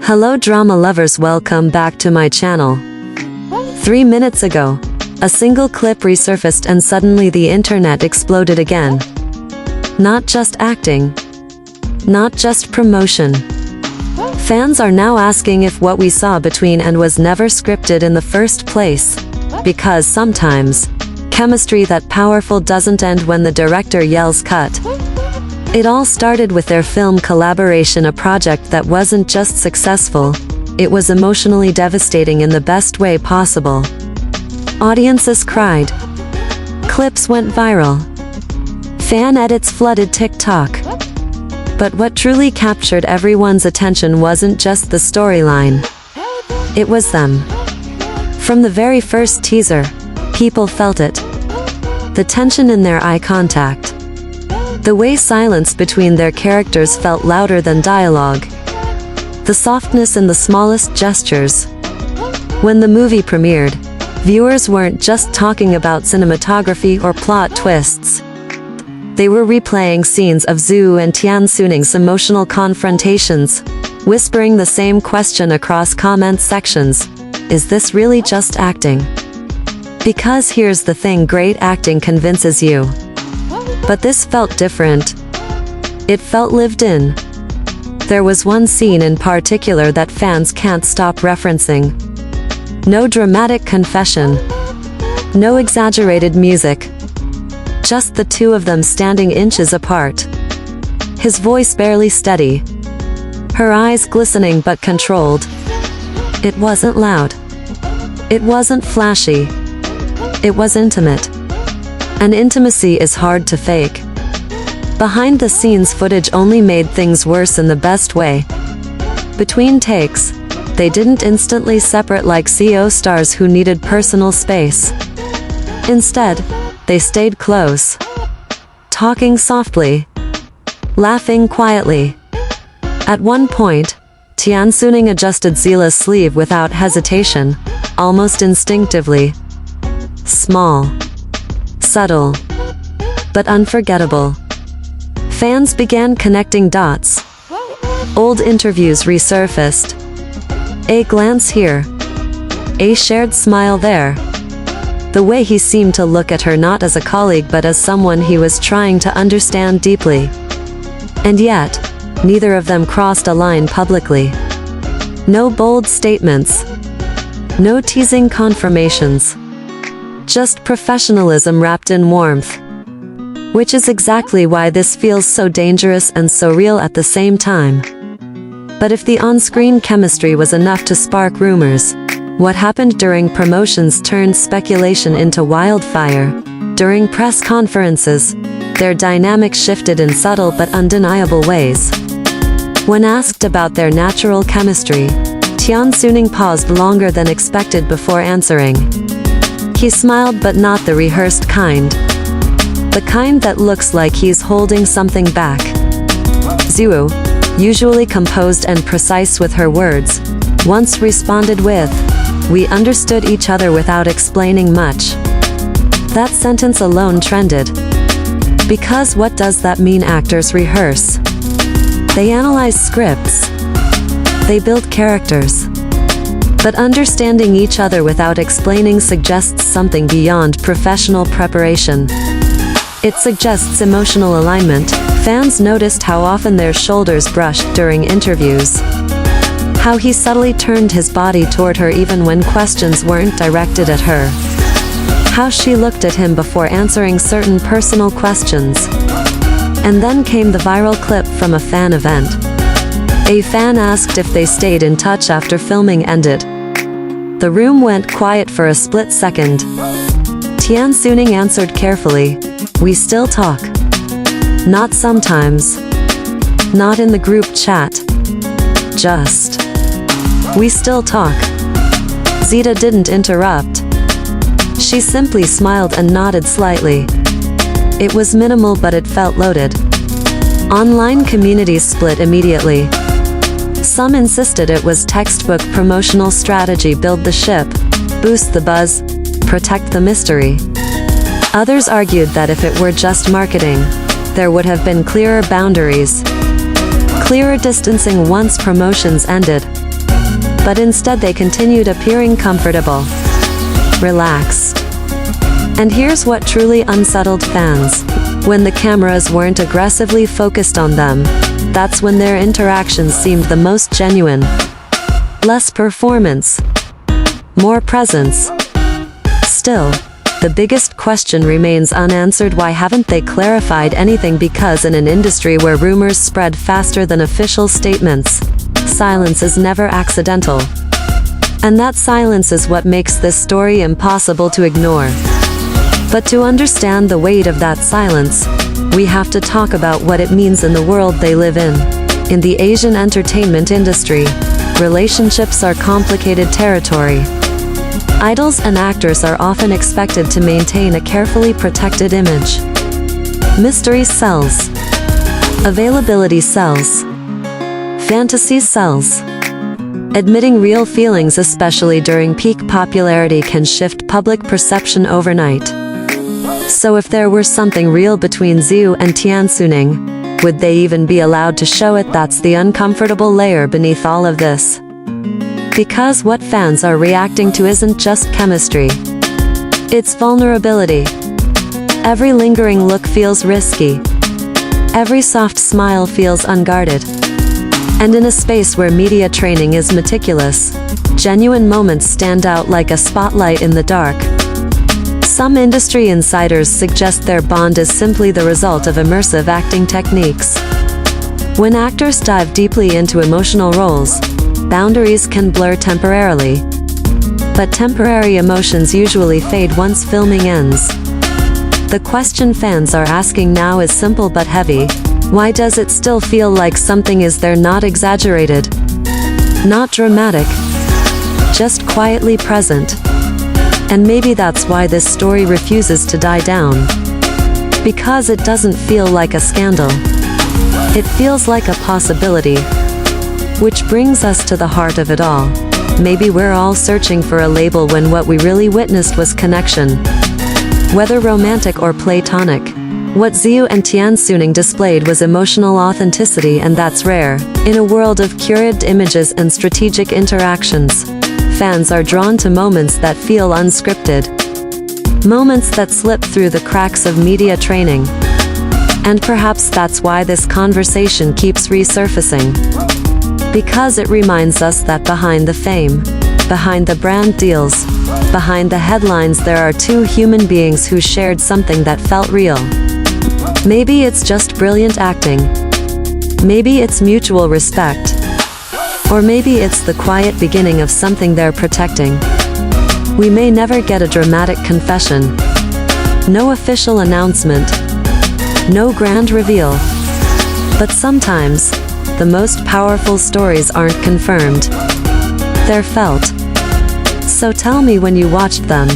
Hello drama lovers, welcome back to my channel. 3 minutes ago, a single clip resurfaced and suddenly the internet exploded again. Not just acting. Not just promotion. Fans are now asking if what we saw between and was never scripted in the first place. Because sometimes, chemistry that powerful doesn't end when the director yells cut. It all started with their film collaboration, a project that wasn't just successful, it was emotionally devastating in the best way possible. Audiences cried. Clips went viral. Fan edits flooded TikTok. But what truly captured everyone's attention wasn't just the storyline. It was them. From the very first teaser, people felt it. The tension in their eye contact. The way silence between their characters felt louder than dialogue. The softness in the smallest gestures. When the movie premiered, viewers weren't just talking about cinematography or plot twists. They were replaying scenes of Ziyu and Tian Xuning's emotional confrontations, whispering the same question across comment sections. Is this really just acting? Because here's the thing, great acting convinces you. But this felt different. It felt lived in. There was one scene in particular that fans can't stop referencing. No dramatic confession. No exaggerated music. Just the two of them standing inches apart. His voice barely steady. Her eyes glistening but controlled. It wasn't loud. It wasn't flashy. It was intimate. And intimacy is hard to fake. Behind-the-scenes footage only made things worse in the best way. Between takes, they didn't instantly separate like CO stars who needed personal space. Instead, they stayed close. Talking softly. Laughing quietly. At one point, Tian Xuning adjusted Zila's sleeve without hesitation, almost instinctively. Small. Subtle. But unforgettable. Fans began connecting dots. Old interviews resurfaced. A glance here. A shared smile there. The way he seemed to look at her not as a colleague but as someone he was trying to understand deeply. And yet, neither of them crossed a line publicly. No bold statements. No teasing confirmations. Just professionalism wrapped in warmth. Which is exactly why this feels so dangerous and so real at the same time. But if the on-screen chemistry was enough to spark rumors, what happened during promotions turned speculation into wildfire. During press conferences, their dynamic shifted in subtle but undeniable ways. When asked about their natural chemistry, Tian Xuning paused longer than expected before answering. He smiled, but not the rehearsed kind. The kind that looks like he's holding something back. Ziyu, usually composed and precise with her words, once responded with, "We understood each other without explaining much." That sentence alone trended. Because what does that mean? Actors rehearse. They analyze scripts. They build characters. But understanding each other without explaining suggests something beyond professional preparation. It suggests emotional alignment. Fans noticed how often their shoulders brushed during interviews. How he subtly turned his body toward her even when questions weren't directed at her. How she looked at him before answering certain personal questions. And then came the viral clip from a fan event. A fan asked if they stayed in touch after filming ended. The room went quiet for a split second. Tian Xuning answered carefully, "We still talk. Not sometimes. Not in the group chat. Just. We still talk." Zita didn't interrupt. She simply smiled and nodded slightly. It was minimal, but it felt loaded. Online communities split immediately. Some insisted it was textbook promotional strategy, build the ship, boost the buzz, protect the mystery. Others argued that if it were just marketing, there would have been clearer boundaries. Clearer distancing once promotions ended. But instead they continued appearing comfortable, relaxed. And here's what truly unsettled fans. When the cameras weren't aggressively focused on them, that's when their interactions seemed the most genuine. Less performance, more presence. Still, the biggest question remains unanswered. Why haven't they clarified anything? Because in an industry where rumors spread faster than official statements, silence is never accidental. And that silence is what makes this story impossible to ignore. But to understand the weight of that silence, we have to talk about what it means in the world they live in. In the Asian entertainment industry, relationships are complicated territory. Idols and actors are often expected to maintain a carefully protected image. Mystery sells. Availability sells. Fantasy sells. Admitting real feelings, especially during peak popularity, can shift public perception overnight. So if there were something real between Ziyu and Tian Xuning, would they even be allowed to show it? That's the uncomfortable layer beneath all of this. Because what fans are reacting to isn't just chemistry. It's vulnerability. Every lingering look feels risky. Every soft smile feels unguarded. And in a space where media training is meticulous, genuine moments stand out like a spotlight in the dark. Some industry insiders suggest their bond is simply the result of immersive acting techniques. When actors dive deeply into emotional roles, boundaries can blur temporarily. But temporary emotions usually fade once filming ends. The question fans are asking now is simple but heavy. Why does it still feel like something is there? Not exaggerated, not dramatic, just quietly present. And maybe that's why this story refuses to die down. Because it doesn't feel like a scandal. It feels like a possibility. Which brings us to the heart of it all. Maybe we're all searching for a label when what we really witnessed was connection. Whether romantic or platonic, what Ziyu and Tian Xuning displayed was emotional authenticity, and that's rare. In a world of curated images and strategic interactions, fans are drawn to moments that feel unscripted. Moments that slip through the cracks of media training. And perhaps that's why this conversation keeps resurfacing. Because it reminds us that behind the fame, behind the brand deals, behind the headlines, there are two human beings who shared something that felt real. Maybe it's just brilliant acting. Maybe it's mutual respect. Or maybe it's the quiet beginning of something they're protecting. We may never get a dramatic confession. No official announcement. No grand reveal. But sometimes, the most powerful stories aren't confirmed. They're felt. So tell me when you watched them.